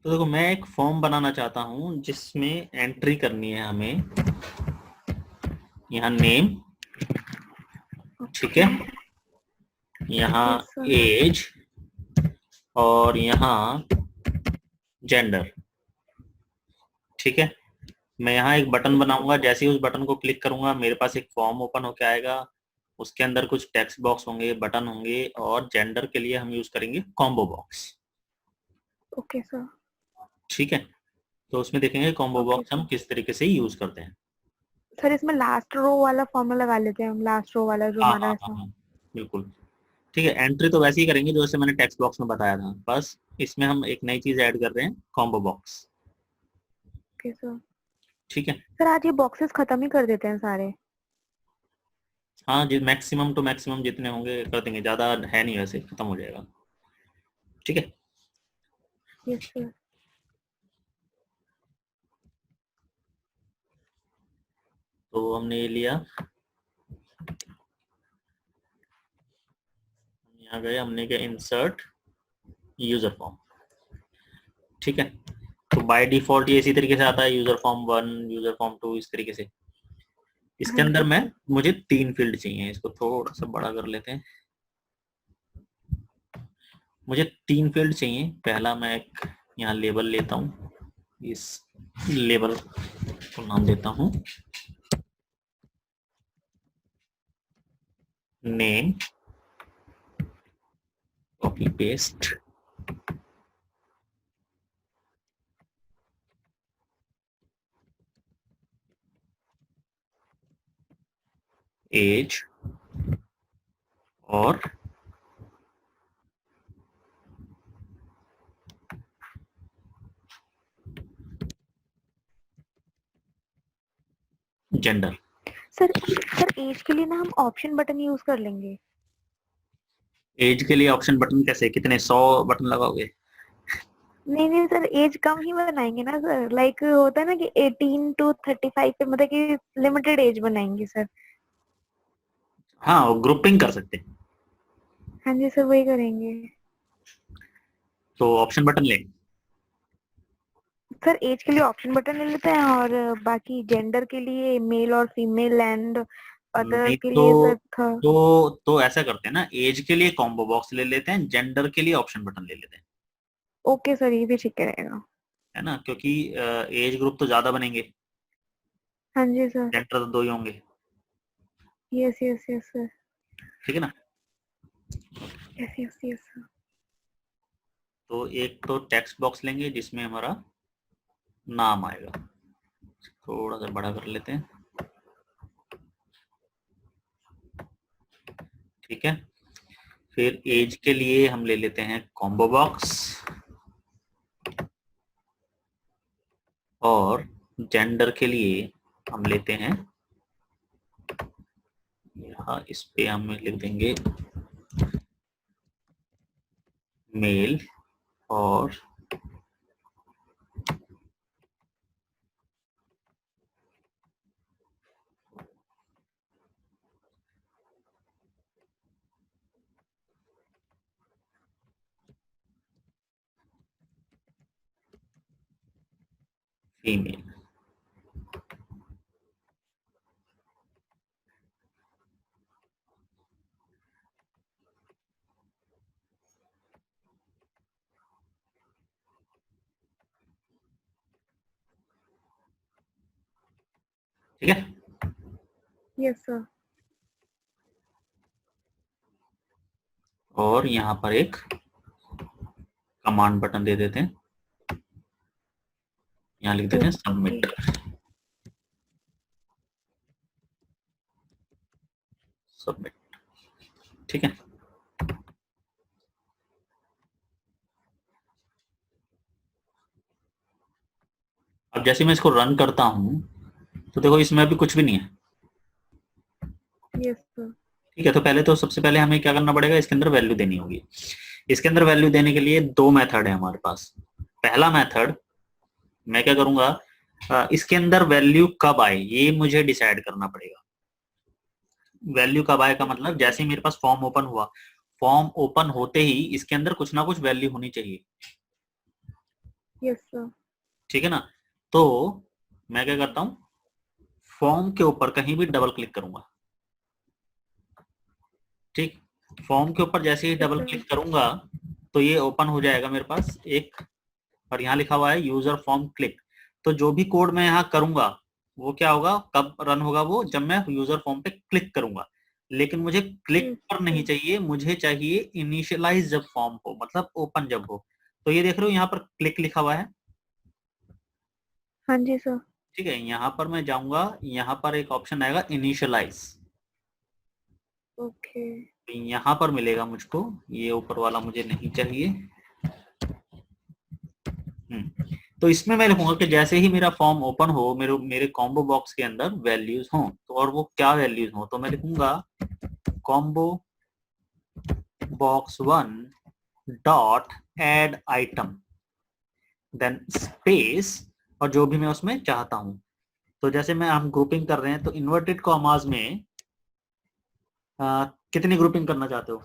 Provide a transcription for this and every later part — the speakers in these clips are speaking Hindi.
तो देखो, मैं एक फॉर्म बनाना चाहता हूं जिसमें एंट्री करनी है हमें। यहाँ नेम, ठीक है, ओके। यहाँ यस सर। एज, और यहाँ जेंडर। ठीक है, मैं यहाँ एक बटन ओके बनाऊंगा। सर। जैसे ही उस बटन को क्लिक करूंगा मेरे पास एक फॉर्म ओपन होके आएगा। उसके अंदर कुछ टेक्स्ट बॉक्स होंगे, बटन होंगे, और जेंडर के लिए हम यूज करेंगे कॉम्बो बॉक्स। Okay sir. ठीक है, तो उसमें देखेंगे कॉम्बो ओके बॉक्स हम सर। किस तरीके से यूज करते हैं। सर इसमें लास्ट रो वाला फॉर्मूला लगा लेते हैं हम, लास्ट रो वाला जो हाँ हमारा हाँ हाँ ऐसा। हाँ, बिल्कुल। ठीक है, एंट्री तो वैसे ही करेंगे जैसे मैंने टेक्स्ट बॉक्स में बताया था, बस इसमें हम एक नई चीज ऐड कर रहे हैं, कॉम्बो बॉक्स। Okay sir. ठीक है। सर आज ये बॉक्सेस खत्म ही कर देते हैं सारे। हाँ जी, मैक्सिमम टू मैक्सिमम जितने होंगे कर देंगे, ज्यादा है नहीं, वैसे खत्म हो जाएगा। ठीक है। Yes sir. तो हमने ये लिया, यहाँ गए, हमने क्या, इंसर्ट यूजर फॉर्म। ठीक है, तो बाय डिफॉल्ट ये इसी तरीके से आता है, यूजर फॉर्म 1, यूजर फॉर्म 2, इस तरीके से। इसके हाँ अंदर जी मैं सर। मुझे 3 फील्ड चाहिए, इसको थोड़ा सा बड़ा कर लेते हैं। मुझे 3 फील्ड चाहिए। पहला मैं एक यहाँ लेबल लेता हूँ, इस लेबल को नाम देता हूँ नेम, कॉपी पेस्ट, एज, और जेंडर। सर सर एज के लिए ना हम ऑप्शन बटन यूज कर लेंगे। एज के लिए ऑप्शन बटन कैसे, कितने 100 बटन लगाओगे? नहीं नहीं सर, एज कम ही बनाएंगे ना सर, लाइक होता है ना कि 18 to 35 पे, मतलब कि लिमिटेड एज बनाएंगे सर। हाँ, ग्रुपिंग कर सकते हैं। हाँ जी सर, वही करेंगे। तो ऑप्शन बटन लें। सर एज के लिए ऑप्शन बटन ले लेते हैं, और बाकी जेंडर के लिए मेल और फीमेल, एंड अदर नहीं के तो लिए सर था। ऐसा करते हैं ना, एज के लिए कॉम्बो बॉक्स ले लेते हैं, जेंडर के लिए ऑप्शन बटन ले लेते हैं। ओके सर, ये भी ठीक रहेगा। है ना, क्योंकि एज ग्रुप तो ज्यादा बनेंगे, हाँ जी सर। जेंडर तो 2 ही होंगे। Yes yes yes sir. ठीक है ना। Yes yes yes sir. तो एक तो टेक्स्ट बॉक्स लेंगे जिसमें हमारा नाम आएगा, थोड़ा सा बड़ा कर लेते हैं। ठीक है, फिर एज के लिए हम ले लेते हैं कॉम्बो बॉक्स, और जेंडर के लिए हम लेते हैं, यहाँ इस पे हम लिख देंगे मेल, और फीमेल। ठीक है, यस सर। और यहाँ पर एक कमांड बटन दे देते हैं, यहाँ लिख देते हैं ओके। सबमिट। सबमिट। ठीक है, अब जैसे मैं इसको रन करता हूँ तो देखो इसमें अभी कुछ भी नहीं है। Yes sir. ठीक है, तो पहले तो सबसे पहले हमें क्या करना पड़ेगा, इसके अंदर वैल्यू देनी होगी। इसके अंदर वैल्यू देने के लिए 2 मेथड है हमारे पास। पहला मेथड, मैं क्या करूंगा, इसके अंदर वैल्यू कब आए ये मुझे डिसाइड करना पड़ेगा। वैल्यू कब आए का मतलब, ओके। जैसे ही मेरे पास फॉर्म ओपन हुआ, फॉर्म ओपन होते ही इसके अंदर कुछ ना कुछ वैल्यू होनी चाहिए। Yes sir. ठीक है ना। तो मैं क्या करता हूँ, फॉर्म के ऊपर कहीं भी डबल क्लिक करूंगा। ठीक, फॉर्म के ऊपर जैसे ही यस डबल सर। क्लिक करूंगा तो ये ओपन हो जाएगा मेरे पास एक, और यहाँ लिखा हुआ है यूजर फॉर्म क्लिक। तो जो भी कोड मैं यहाँ करूंगा वो क्या होगा, कब रन होगा, वो जब मैं यूजर फॉर्म पे क्लिक करूंगा। लेकिन मुझे क्लिक यस पर नहीं सर। चाहिए, मुझे चाहिए इनिशियलाइज जब फॉर्म हो, मतलब ओपन जब हो। तो ये देख रहे हो यहाँ पर क्लिक लिखा हुआ है। हाँ जी सर। ठीक है, यहाँ पर मैं जाऊंगा, यहाँ पर एक ऑप्शन आएगा इनिशियलाइज। ओके। यहाँ पर मिलेगा मुझको, ये ऊपर वाला मुझे नहीं चाहिए। तो इसमें मैं लिखूंगा कि जैसे ही मेरा फॉर्म ओपन हो, मेरे मेरे कॉम्बो बॉक्स के अंदर वैल्यूज हों, तो और वो क्या वैल्यूज हों, तो मैं लिखूंगा combo box 1 dot add item, then space, और जो भी मैं उसमें चाहता हूं। तो जैसे मैं हम ग्रुपिंग कर रहे हैं, तो इन्वर्टेड कॉमास में कितनी ग्रुपिंग करना चाहते हो?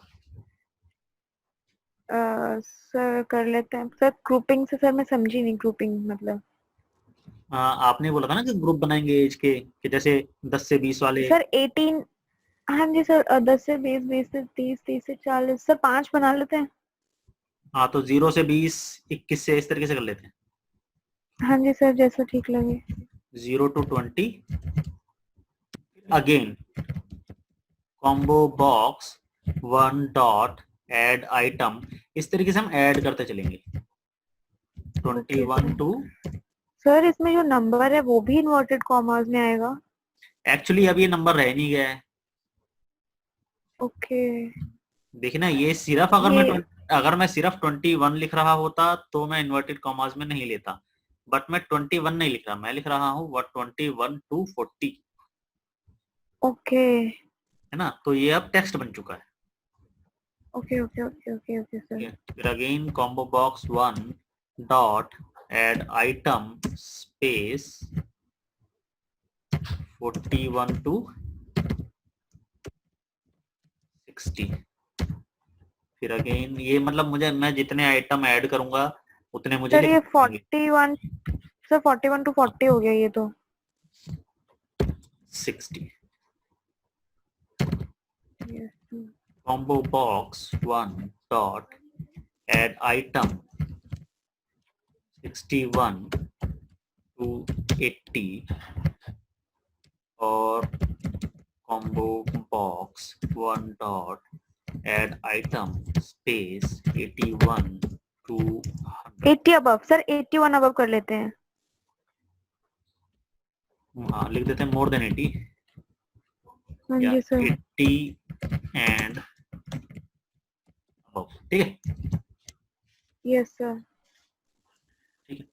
सर कर लेते हैं सर, ग्रुपिंग से सर मैं समझी नहीं, ग्रुपिंग मतलब। आपने बोला था ना कि ग्रुप बनाएंगे एज के, कि जैसे 10 से 20 वाले। सर 18। हाँ जी सर, 10 से 20, 20 से 30, 30 से 40, सर 5 बना लेते हैं। हाँ, तो 0 से 20, 21 से, इस तरीके से कर लेते हैं। हाँ जी सर, जैसा ठीक लगे। 0 to 20, again combo box 1 dot add item, इस तरीके से हम ऐड करते चलेंगे। Okay 21 sir. टू, सर इसमें जो नंबर है वो भी इन्वर्टेड कॉमास में आएगा? एक्चुअली अब ये नंबर रह नहीं गया है। ओके। देखना, ये सिर्फ ये अगर मैं सिर्फ 21 लिख रहा होता तो मैं इन्वर्टेड कॉमास में नहीं लेता, बट मैं 21 नहीं लिख रहा, मैं लिख रहा हूँ 21 टू 40, ओके। है ना। तो ये अब टेक्स्ट बन चुका है। Okay okay okay okay okay ठीक सर। है, फिर again combo box 1 dot add item space 41 to 60। फिर अगेन ये मतलब मुझे, मैं जितने आइटम ऐड करूंगा उतने मुझे सर ये लिखने पड़ेंगे। 41, सर 41 टू 40 हो गया ये तो। 60, yes sir. combo box 1 dot add item 61 to 80, और combo box 1 dot add item space 81 to 100। 80 above sir, 81 above कर लेते हैं। हाँ, लिख देते हैं मोर देन 80, हाँ या जी सर। 80 and above। ठीक है। Yes sir. ठीक है,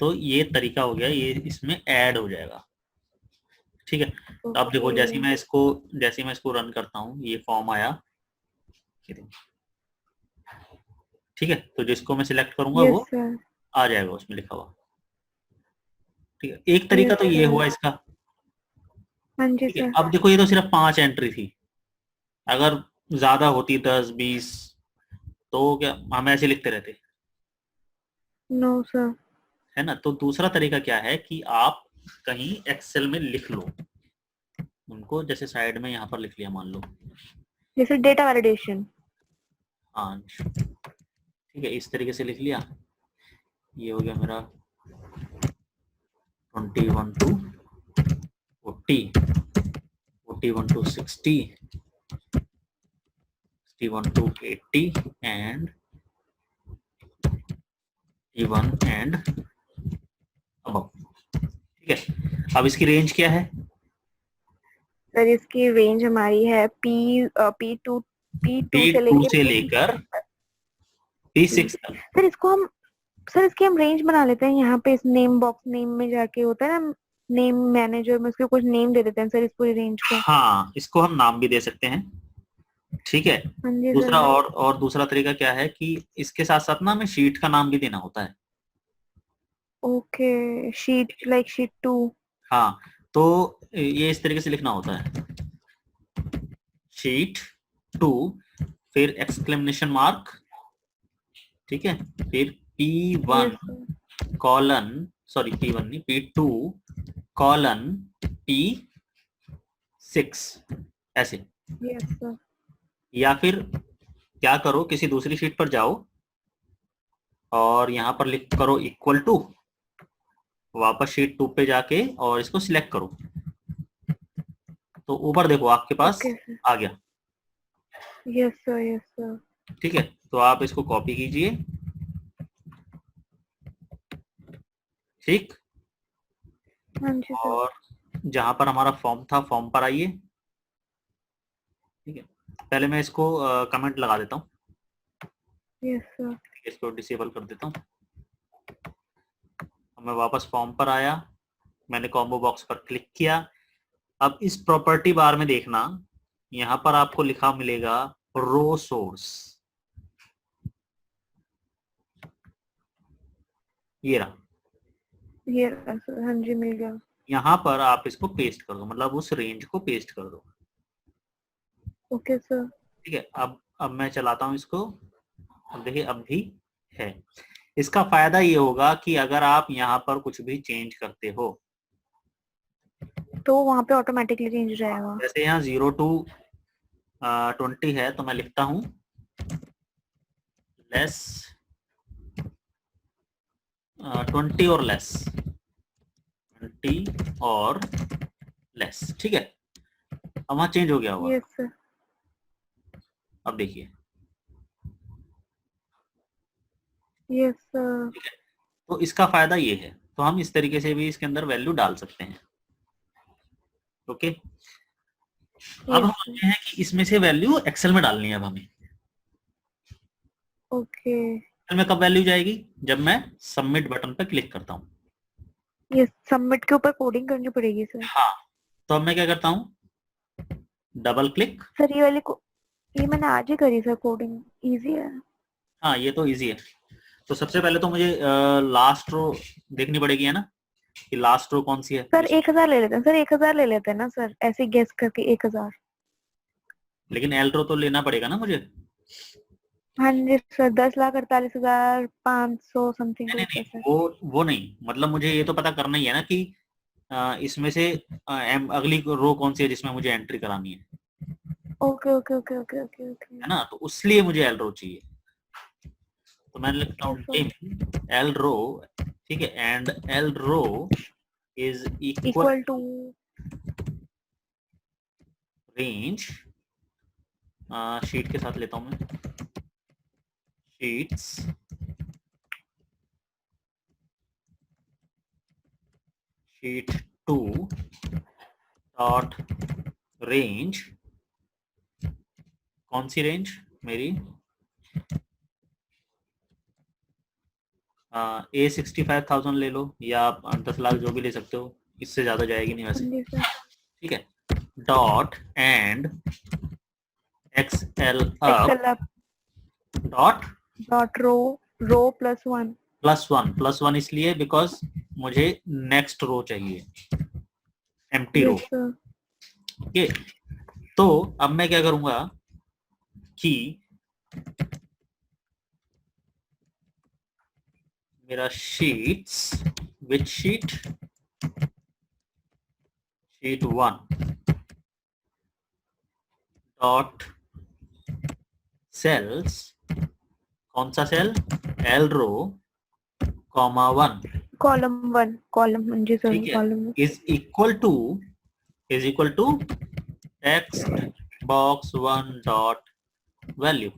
तो ये तरीका हो गया, ये इसमें ऐड हो जाएगा। ठीक है, तो अब देखो, ओके। जैसे मैं इसको रन करता हूँ, ये फॉर्म आया। ठीक है, तो जिसको मैं सिलेक्ट करूंगा यस वो सर। आ जाएगा उसमें लिखा हुआ। ठीक है, एक तरीका यस तो ये सर। हुआ इसका। हाँ जी ठीक है, सर। अब देखो, ये तो सिर्फ 5 एंट्री थी। अगर ज्यादा होती 10 20, तो क्या हम ऐसे लिखते रहते, नो सर। है ना। तो दूसरा तरीका क्या है कि आप कहीं एक्सेल में लिख लो उनको, जैसे साइड में यहाँ पर लिख लिया मान लो। जैसे डेटा वैलिडेशन। हाँ, ठीक है, इस तरीके से लिख लिया। ये हो गया मेरा 21 to 40, 41 to 60, 61 to 80 and 81 and above। ठीक है, अब इसकी रेंज क्या है? सर इसकी रेंज हमारी है P2 से P2 लेके से P6 लेकर तक। P6 तक। सर इसको हम, सर इसकी हम रेंज बना लेते हैं यहाँ पे, इस नेम बॉक्स नेम में जाके होता है ना, नेम मैनेजर में उसको कुछ नेम दे देते हैं सर इस पूरी रेंज को। हाँ, इसको हम नाम भी दे सकते हैं। ठीक है, हाँ जी दूसरा, सर। और दूसरा तरीका क्या है कि इसके साथ साथ ना हमें शीट का नाम भी देना होता है। Okay, sheet like sheet 2। हाँ, तो ये इस तरीके से लिखना होता है, शीट 2, फिर एक्सक्लेमेशन मार्क, ठीक है, फिर P1 Yes, sir. Colon, sorry P1 नहीं, P2 कॉलन P6 ऐसे। Yes, sir. या फिर क्या करो, किसी दूसरी शीट पर जाओ और यहाँ पर लिख करो इक्वल टू, वापस शीट 2 पे जाके और इसको सिलेक्ट करो, तो ऊपर देखो आपके पास Okay, sir. आ गया। Yes, sir. Yes, sir. ठीक है, तो आप इसको कॉपी कीजिए। ठीक, हाँ जी सर। और जहां पर हमारा फॉर्म था फॉर्म पर आइए। ठीक है, पहले मैं इसको कमेंट लगा देता हूँ, यस सर। इसको डिसेबल कर देता हूँ। मैं वापस फॉर्म पर आया, मैंने कॉम्बो बॉक्स पर क्लिक किया। अब इस प्रॉपर्टी बार में देखना, यहाँ पर आपको लिखा मिलेगा रो सोर्स, ये रहा। ये रहा सर, हाँ जी मिल गया। यहाँ पर आप इसको पेस्ट कर दो, मतलब उस रेंज को पेस्ट कर दो। Okay sir. ठीक है, अब मैं चलाता हूँ इसको। अब देखिए अब भी है। इसका फायदा ये होगा कि अगर आप यहाँ पर कुछ भी चेंज करते हो तो वहाँ पे ऑटोमेटिकली चेंज हो जाएगा। जैसे यहाँ 0 to 20 है, तो मैं लिखता हूँ लेस 20 और लेस, 20 और लेस। ठीक है, अब वहाँ चेंज हो गया होगा। Yes sir. अब देखिए, यस सर। ठीक है, तो इसका फायदा ये है, तो हम इस तरीके से भी इसके अंदर वैल्यू डाल सकते हैं। ओके, अब हम आते हैं कि इसमें से वैल्यू एक्सेल में डालनी है। अब हमें ओके। एक्सेल में कब वैल्यू जाएगी, जब मैं सबमिट बटन पर क्लिक करता हूँ। यस, सबमिट के ऊपर कोडिंग करनी पड़ेगी सर। हाँ, तो अब मैं क्या करता हूँ, डबल क्लिक। सर ये वाली ये मैंने आज ही करी सर, कोडिंग इजी है। हाँ, ये तो इजी है। तो सबसे पहले तो मुझे लास्ट रो देखनी पड़ेगी, है ना, कि लास्ट रो कौन सी है। सर 1000 ले लेते हैं, सर 1000 ले लेते हैं ना सर, ऐसे गेस करके 1000। लेकिन एल रो तो लेना पड़ेगा ना मुझे। हाँ जी सर, 10,48,500 समथिंग नहीं नहीं कुछ है नहीं, सर। वो नहीं, मतलब मुझे ये तो पता करना ही है ना कि इसमें से अगली रो कौन सी है जिसमें मुझे एंट्री करानी है okay okay okay okay okay okay. है ना, तो उसलिए मुझे एल रो चाहिए। तो मैं लिखता हूँ एल रो, ठीक है, and L row is equal to range, sheet के साथ लेता हूँ मैं, शीट्स शीट 2 डॉट रेंज, कौन सी रेंज मेरी, A65,000 ले लो, या आप 10 लाख जो भी ले सकते हो, इससे ज्यादा जाएगी नहीं वैसे। ठीक है, dot end XL up dot row plus 1 इसलिए बिकॉज मुझे नेक्स्ट रो चाहिए, एम्प्टी रो। ओके, तो अब मैं क्या करूंगा कि मेरा sheets which sheet 1 dot cells, कौन सा cell, L row comma 1, column जी सर, ठीक है, column is equal to text box 1 dot value.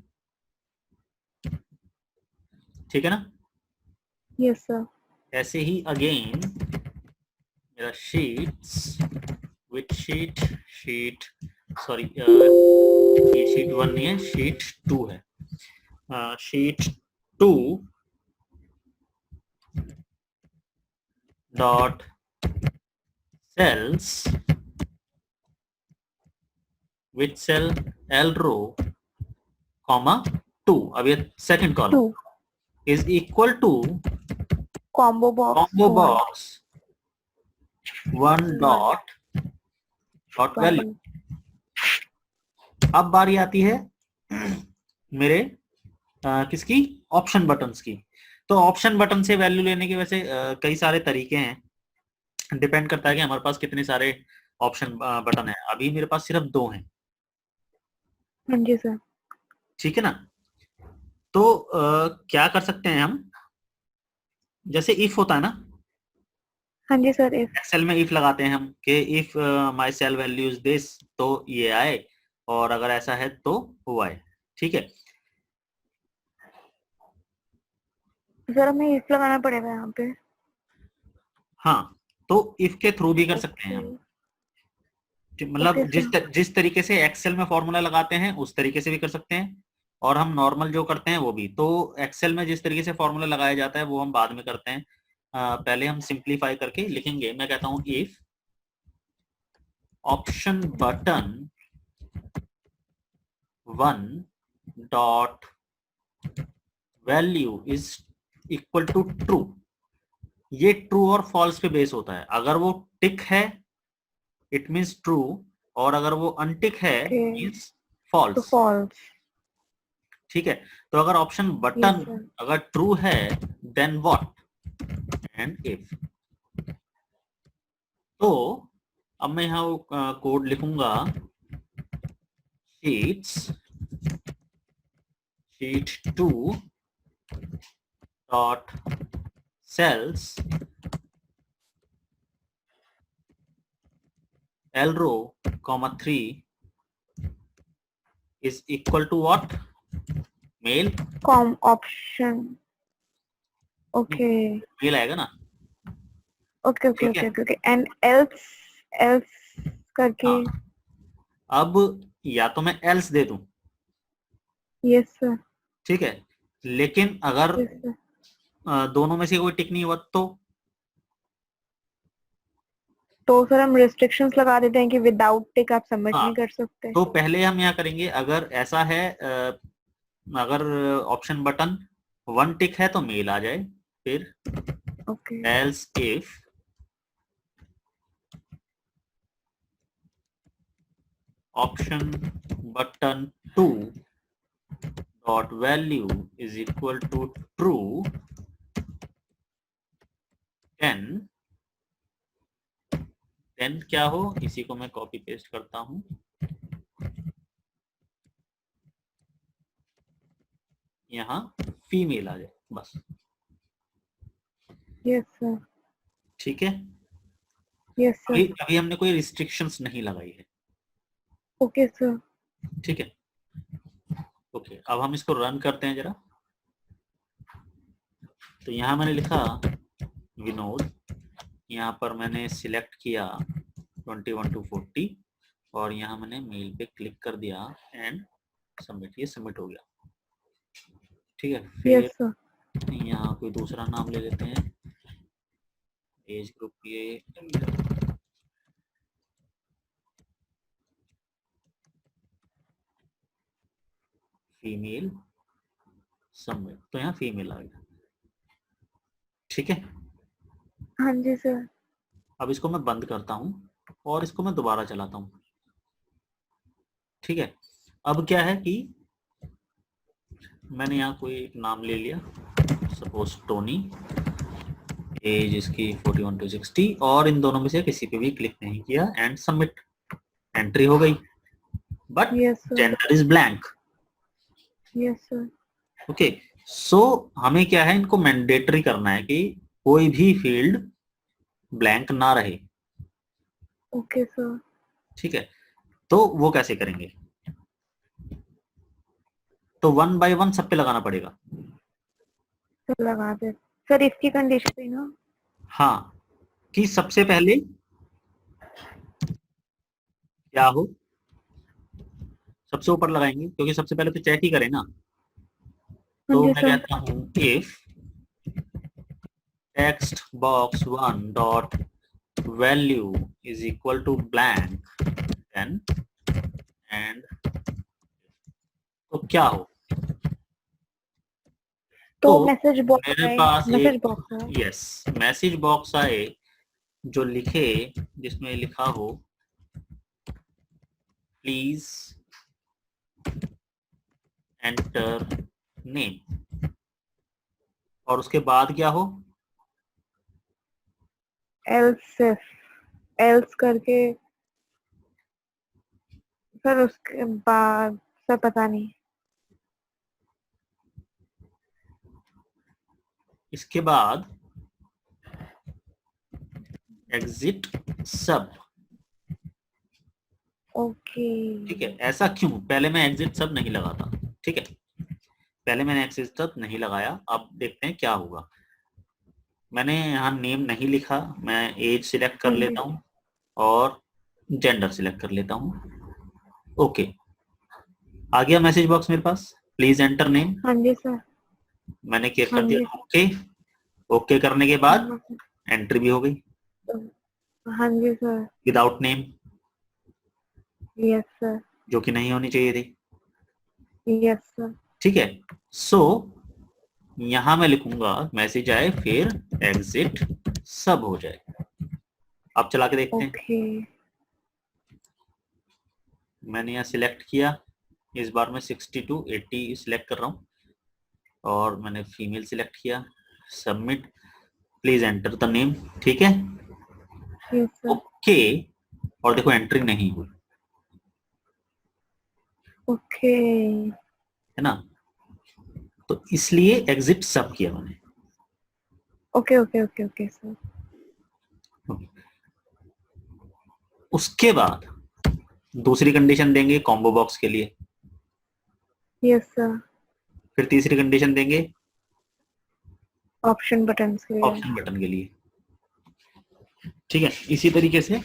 ठीक है ना। Yes sir. ऐसे ही अगेन मेरा शीट्स विच शीट सॉरी ये शीट 1 नहीं है, शीट 2 है, sheet 2 dot cells which cell L row comma 2, अब ये second column is equal to combo box 1 dot value. अब बारी आती है मेरे किसकी, ऑप्शन बटन्स की। तो ऑप्शन बटन से वैल्यू लेने के वैसे कई सारे तरीके हैं, डिपेंड करता है कि हमारे पास कितने सारे ऑप्शन बटन है। अभी मेरे पास सिर्फ 2 हैं, हाँ जी सर। ठीक है ना। तो क्या कर सकते हैं हम, जैसे इफ होता है ना, हाँ जी सर। इफ। एक्सेल में इफ लगाते हैं हम कि if my cell value is this, तो ये आए, और अगर ऐसा है तो वो आए, ठीक है। सर हमें इफ लगाना पड़ेगा यहाँ पे। हाँ, तो इफ के थ्रू भी कर सकते हैं ओके। हम, ओके मतलब सर। जिस तरीके से एक्सेल में फॉर्मूला लगाते हैं उस तरीके से भी कर सकते हैं, और हम नॉर्मल जो करते हैं वो भी। तो एक्सेल में जिस तरीके से फॉर्मूला लगाया जाता है वो हम बाद में करते हैं, पहले हम सिंप्लीफाई करके लिखेंगे। मैं कहता हूं if option button 1 dot value is equal to true, ये ट्रू और फॉल्स पे बेस होता है। अगर वो टिक है इट मींस ट्रू, और अगर वो अनटिक है ओके। मींस तो फॉल्स, फॉल्स। ठीक है। तो अगर ऑप्शन यस बटन सर। अगर ट्रू है देन व्हाट एंड इफ। तो अब मैं यहाँ कोड लिखूंगा, sheets sheet 2 dot cells l row comma 3 is equal to what, mail, com option. Okay. Mail आएगा ना, ओके ओके ठीक है। Okay okay end else. Else करके। हाँ, अब या तो मैं एल्स दे दूं, यस सर। ठीक है, लेकिन अगर यस सर। दोनों में से कोई टिक नहीं हुआ तो सर हम रिस्ट्रिक्शंस लगा देते हैं कि विदाउट टिक आप सबमिट हाँ, नहीं कर सकते। तो पहले हम यहाँ करेंगे, अगर ऐसा है अगर ऑप्शन बटन 1 टिक है तो मेल आ जाए, फिर okay. Else if option button 2 dot value is equal to true, then क्या हो, इसी को मैं कॉपी पेस्ट करता हूं, यहाँ फीमेल आ जाए बस, यस सर। ठीक है। यस अभी सर। अभी हमने कोई रिस्ट्रिक्शंस नहीं लगाई है, ओके सर। ठीक है। ओके, अब हम इसको रन करते हैं जरा। तो यहाँ मैंने लिखा विनोद, यहाँ पर मैंने सिलेक्ट किया 21 to 40, और यहाँ मैंने मेल पे क्लिक कर दिया एंड सबमिट, ये सबमिट हो गया, ठीक है। यस फिर सर। यहाँ कोई दूसरा नाम ले लेते हैं, एज ग्रुप ये फीमेल, सबमिट, तो यहाँ फीमेल आ गया, ठीक है। हाँ जी सर। अब इसको मैं बंद करता हूँ और इसको मैं दोबारा चलाता हूँ, ठीक है। अब क्या है कि मैंने यहाँ कोई एक नाम ले लिया, सपोज टोनी, एज इसकी 41 to 60, और इन दोनों में से किसी पे भी क्लिक नहीं किया एंड सबमिट, एंट्री हो गई, but yes sir. Gender is blank, yes sir. Okay. So हमें क्या है, इनको मैंडेटरी करना है कि कोई भी फील्ड ब्लैंक ना रहे, ओके सर। ठीक है। तो वो कैसे करेंगे, तो 1 by 1 सब पे लगाना पड़ेगा। सर लगा दे। सर इसकी कंडीशन थी ना। हाँ, कि सबसे पहले क्या हो, सबसे ऊपर लगाएंगे क्योंकि सबसे पहले तो चेक ही करें ना। हाँ तो जी मैं सर। कहता हूँ if text box 1 dot value is equal to blank, then end, तो क्या हो, तो तो मैसेज बॉक्स मेरे आए। पास मैसेज एक, बॉक्स है। यस, मैसेज बॉक्स आए जो लिखे, जिसमें लिखा हो प्लीज एंटर नेम, और उसके बाद क्या हो, एल्स एल्स करके सर, उसके बाद सर पता नहीं। इसके बाद एग्जिट सब। ओके। ठीक है, ऐसा क्यों, पहले मैं एग्जिट सब नहीं लगाता, ठीक है, पहले मैंने एग्जिट सब नहीं लगाया, अब देखते हैं क्या होगा। मैंने यहाँ नेम नहीं लिखा, मैं एज सिलेक्ट कर हाँ जी। लेता हूँ और जेंडर सिलेक्ट कर लेता हूँ। ओके, आ गया मैसेज बॉक्स मेरे पास, प्लीज एंटर नेम, हाँ जी सर। मैंने क्लिक हाँ कर जी। दिया ओके। ओके करने के बाद हाँ एंट्री भी हो गई हाँ जी sir. Without name, yes sir. जो कि नहीं होनी चाहिए थी। Yes sir. ठीक है, सो यहां मैं लिखूंगा मैसेज आए फिर एग्जिट सब हो जाए। अब चला के देखते हैं। ओके। मैंने यहाँ सिलेक्ट किया, इस बार मैं 60 to 80 सिलेक्ट कर रहा हूँ और मैंने फीमेल सिलेक्ट किया, submit, please enter the name. ठीक है, यस सर। ओके, और देखो एंट्री नहीं हुई, ओके। है ना, तो इसलिए एग्जिट सब किया मैंने। Okay okay okay okay sir. उसके बाद दूसरी कंडीशन देंगे कॉम्बो बॉक्स के लिए, यस सर। फिर तीसरी कंडीशन देंगे ऑप्शन बटन के लिए। ऑप्शन बटन के लिए। ठीक है, इसी तरीके से,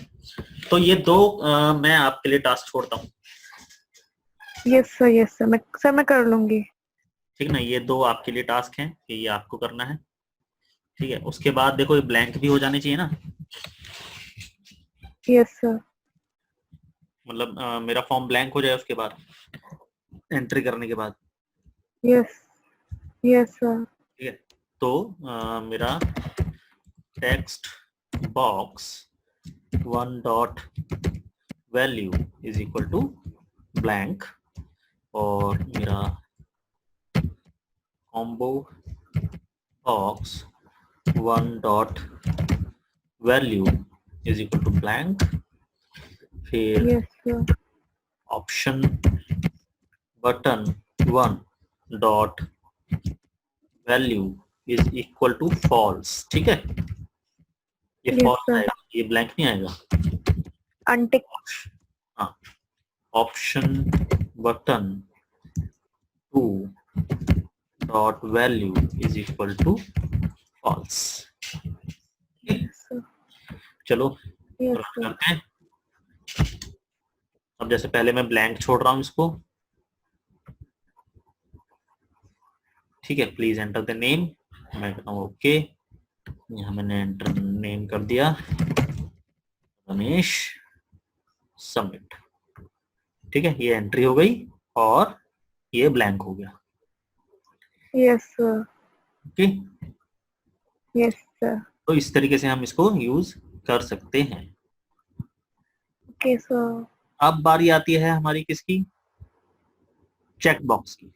तो ये दो मैं आपके लिए टास्क छोड़ता हूँ। यस सर, मैं कर लूंगी। ठीक है ना, ये दो आपके लिए टास्क हैं कि ये आपको करना है। ठीक है, उसके बाद देखो ये ब्लैंक भी हो जाने चाहिए ना, यस सर। मतलब मेरा फॉर्म ब्लैंक हो जाए उसके बाद, एंट्री करने के बाद। यस। Yes sir. ठीक है, तो मेरा text box 1 dot value is equal to blank, और मेरा combo box 1 dot value is equal to blank, फिर yes sir. Option button 1 dot value is equal to false. ठीक है, ये यस फॉल्स सर। आएगा, ये ब्लैंक नहीं आएगा। अनटिक। हाँ, option button 2 dot value is equal to false. Yes sir. चलो यस रन सर। करते हैं। अब जैसे पहले मैं ब्लैंक छोड़ रहा हूँ इसको, ठीक है, प्लीज एंटर द नेम, मैं कहता हूँ ओके, यहाँ मैंने एंटर नेम कर दिया रमेश, सबमिट। ठीक है, ये एंट्री हो गई और ये ब्लैंक हो गया। Yes sir. Okay, yes sir. तो इस तरीके से हम इसको यूज कर सकते हैं। Okay sir. अब बारी आती है हमारी किसकी, चेक बॉक्स की।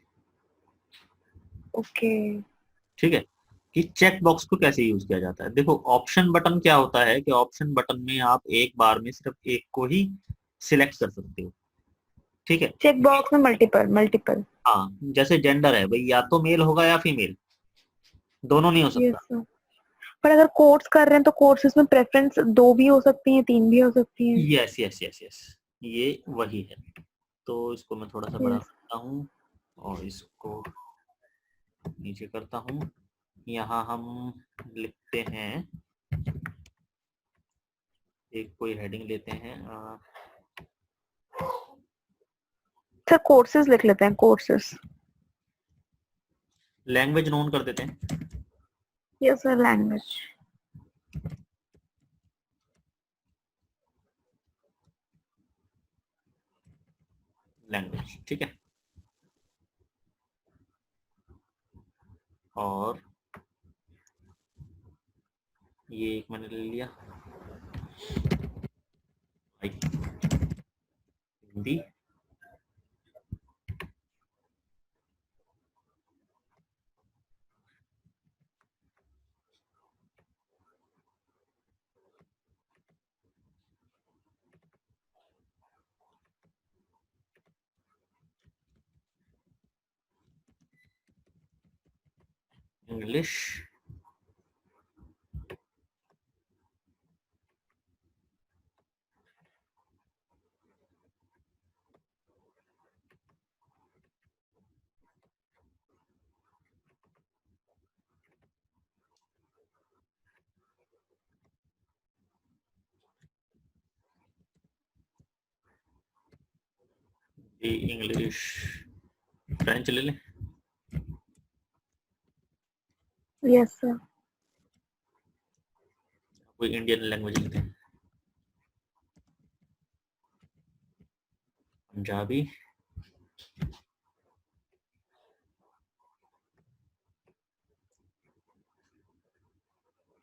ओके। ठीक है, कि चेक बॉक्स को कैसे यूज किया जाता है। देखो ऑप्शन बटन क्या होता है कि ऑप्शन बटन में आप एक बार में सिर्फ एक को ही सिलेक्ट कर सकते हो। ठीक है, चेक बॉक्स में मल्टीपल मल्टीपल। हाँ, जैसे जेंडर है भाई, या तो मेल होगा या फीमेल, दोनों नहीं हो यस सकता। सर। पर अगर कोर्स कर रहे हैं तो कोर्सेज में प्रेफरेंस 2 भी हो सकती हैं, 3 भी हो सकती हैं। यस यस यस यस, ये वही है। तो इसको मैं थोड़ा सा बड़ा यस। करता हूँ और इसको नीचे करता हूँ। यहाँ हम लिखते हैं, एक कोई हेडिंग लेते हैं, सर कोर्सेज लिख लेते हैं, कोर्सेज। लैंग्वेज नोन कर देते हैं। Yes sir, language. लैंग्वेज, ठीक है, और ये एक मैंने ले लिया, हिंदी, इंग्लिश, इंग्लिश, फ्रेंच ले लें, यस सर। कोई इंडियन लैंग्वेज लेते हैं, पंजाबी,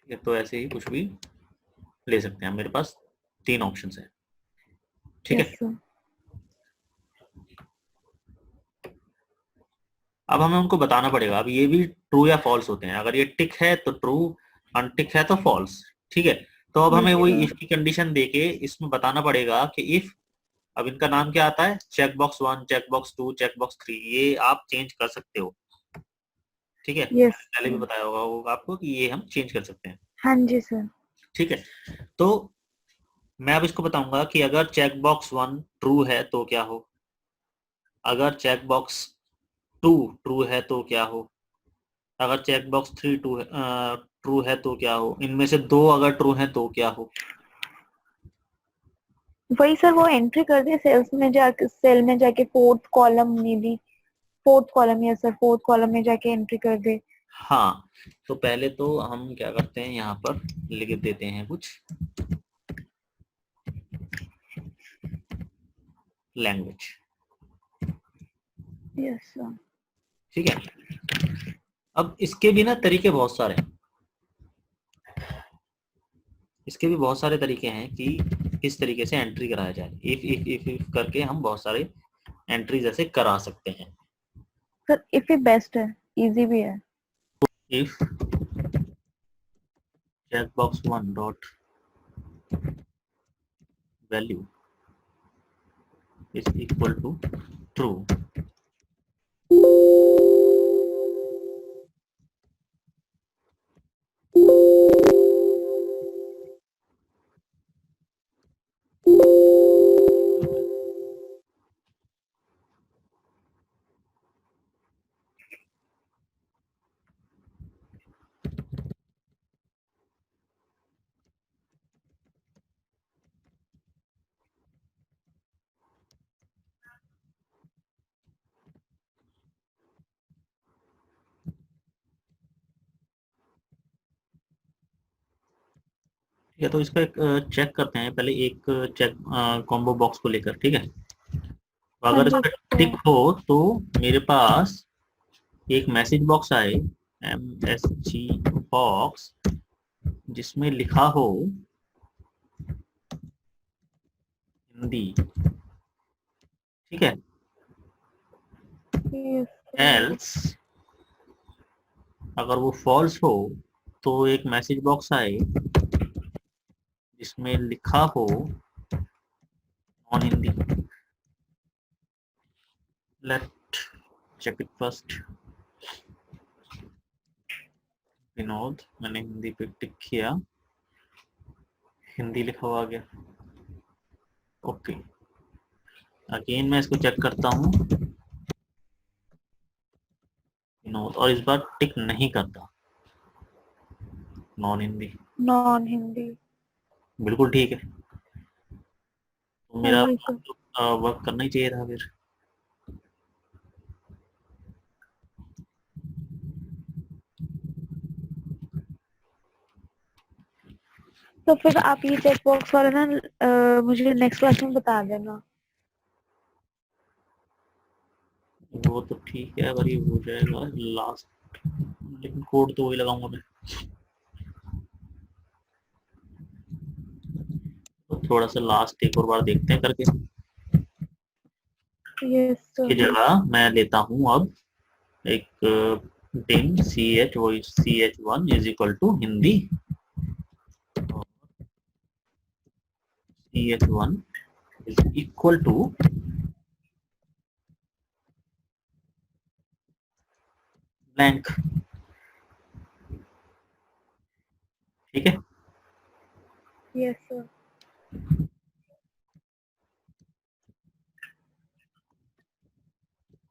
ये तो ऐसे ही कुछ भी ले सकते हैं, मेरे पास 3 ऑप्शंस हैं, ठीक है। Yes sir. अब हमें उनको बताना पड़ेगा, अब ये भी ट्रू या फॉल्स होते हैं, अगर ये टिक है तो ट्रू, अनटिक है तो फॉल्स, ठीक है। तो अब हमें यस वही सर। इफ की कंडीशन देके इसमें बताना पड़ेगा कि इफ, अब इनका नाम क्या आता है, check box 1, check box 2, check box 3, ये आप चेंज कर सकते हो, ठीक है। यस मैंने पहले भी सर। बताया होगा वो आपको कि ये हम चेंज कर सकते हैं, हाँ जी सर। ठीक है। तो मैं अब इसको बताऊंगा कि अगर चेक बॉक्स 1 ट्रू है तो क्या हो, अगर चेक बॉक्स 2 ट्रू है तो क्या हो, अगर चेक बॉक्स 3 ट्रू है तो क्या हो, इनमें से 2 अगर ट्रू है तो क्या हो। वही सर, वो एंट्री कर दे सेल्स में जाके, सेल में जाके फोर्थ कॉलम में भी, fourth column, yes sir, fourth column में जाके एंट्री कर दे। हाँ, तो पहले तो हम क्या करते हैं, यहाँ पर लिख देते हैं कुछ लैंग्वेज, यस सर। ठीक है। अब इसके भी ना तरीके बहुत सारे हैं, इसके भी बहुत सारे तरीके हैं कि किस तरीके से एंट्री कराया जाए, इफ करके हम बहुत सारे एंट्री जैसे करा सकते हैं। सर इफ ही बेस्ट है, इजी भी है। If checkbox 1 dot value is equal to true, ठीक है। तो इसका एक चेक करते हैं पहले, एक चेक कॉम्बो बॉक्स को लेकर, ठीक है। तो हाँ अगर इस जी पर सर। टिक हो तो मेरे पास एक मैसेज बॉक्स आए, MSG बॉक्स, जिसमें लिखा हो हिंदी, ठीक है। Yes sir. एल्स अगर वो फॉल्स हो तो एक मैसेज बॉक्स आए जिसमें लिखा हो non Hindi. Let check it first. Vinod, मैंने हिंदी पे टिक किया, हिंदी लिखा हुआ आ गया, ओके। अगेन मैं इसको चेक करता हूँ, विनोद, और इस बार टिक नहीं करता, नॉन हिंदी, नॉन हिंदी। बिल्कुल ठीक है। तो हाँ मेरा जी सर। वर्क करना ही चाहिए था फिर। तो फिर आप ये चेक बॉक्स वाला ना मुझे नेक्स्ट क्लास में बता देना। वो तो ठीक है, अगर ये हो जाएगा लास्ट, लेकिन कोड तो वही लगाऊंगा मैं। तो थोड़ा सा लास्ट एक और बार देखते हैं करके, यस की सर। जगह मैं लेता हूँ अब एक डिम CH, वो CH1 is equal to Hindi, CH1 is equal to blank, ठीक है। Yes sir.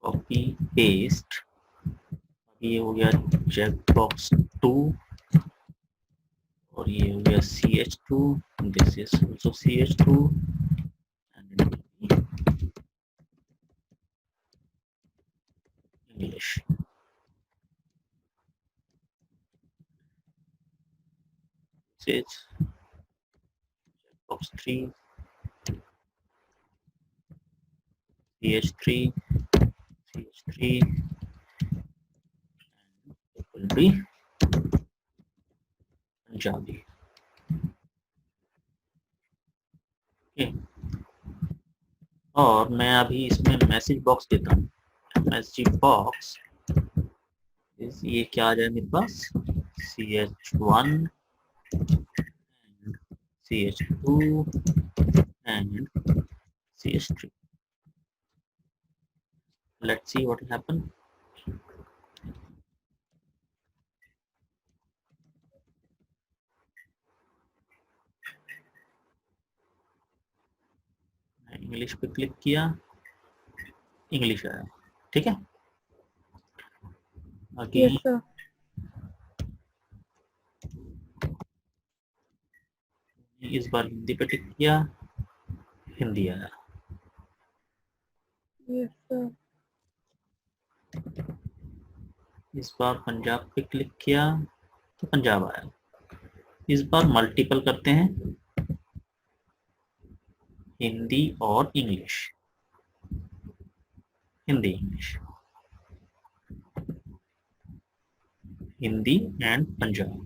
कॉपी पेस्ट, ये हो गया चेक बॉक्स 2 और ये हो गया CH2, this is also CH2 and English. This is box 3 CH3 CH3 and it will be Punjabi। Okay, और मैं अभी इसमें मैसेज बॉक्स देता हूँ। मैसेज बॉक्स ये क्या आ जाए मेरे पास, CH1 and CH2 and CH3। Let's see what will happen। English पे क्लिक किया, इंग्लिश आया। ठीक है, आगे यस सर। इस बार हिंदी पे टिक किया, हिंदी आया। Yes sir. इस बार पंजाब पे क्लिक किया तो पंजाब आया। इस बार मल्टीपल करते हैं, हिंदी और English, Hindi English, Hindi and Punjab.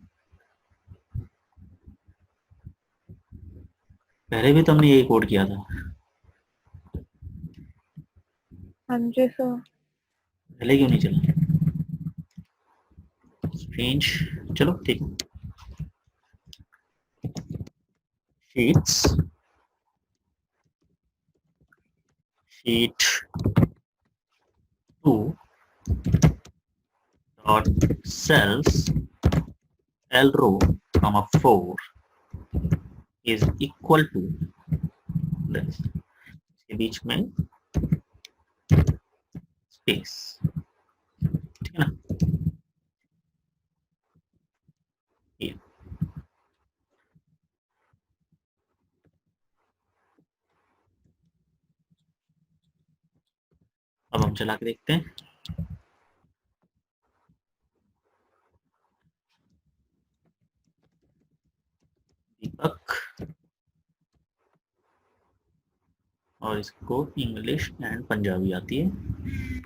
पहले भी तो हमने यही कोड किया था। हाँ जी सर। पहले क्यों नहीं चला, स्ट्रेंज। चलो ठीक है, sheets, sheet 2 dot cells L row comma 4 is equal to this, इसके बीच में स्पेस। ठीक है ना, ये अब हम चला के देखते हैं। दीपक, और इसको इंग्लिश एंड पंजाबी आती है।